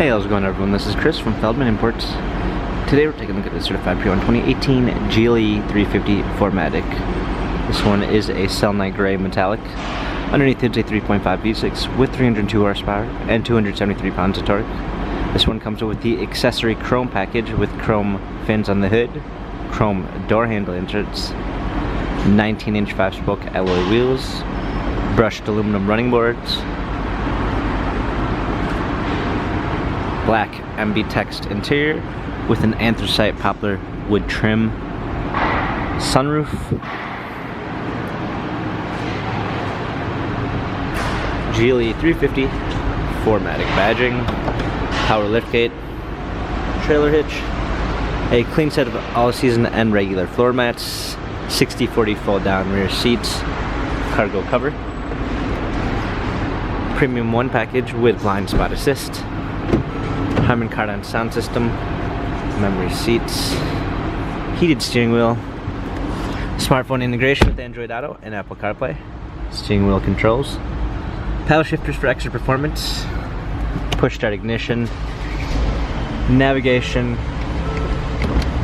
Hey, how's it going, everyone? This is Chris from Feldmann Imports. Today we're taking a look at the certified P1 2018 GLE 350 4MATIC. This one is a Selenite Gray metallic. Underneath it's a 3.5 V6 with 302 horsepower and 273 pounds of torque. This one comes with the accessory chrome package with chrome fins on the hood, chrome door handle inserts, 19-inch 5-spoke alloy wheels, brushed aluminum running boards, black MB text interior with an anthracite poplar wood trim, sunroof, GLE 350 4MATIC badging, power liftgate, trailer hitch, a clean set of all-season and regular floor mats, 60/40 fold-down rear seats, cargo cover, premium 1 package with blind spot assist, Harman Kardon sound system, memory seats, heated steering wheel, smartphone integration with Android Auto and Apple CarPlay, steering wheel controls, paddle shifters for extra performance, push start ignition, navigation,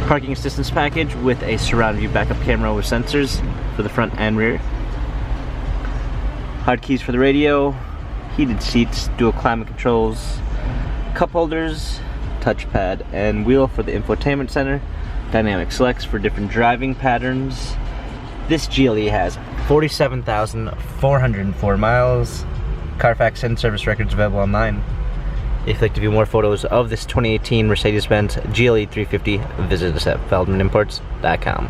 parking assistance package with a surround view backup camera with sensors for the front and rear, hard keys for the radio, heated seats, dual climate controls, cup holders, touchpad and wheel for the infotainment center, dynamic selects for different driving patterns. This GLE has 47,404 miles. Carfax and service records available online. If you'd like to view more photos of this 2018 Mercedes-Benz GLE 350, visit us at feldmanimports.com.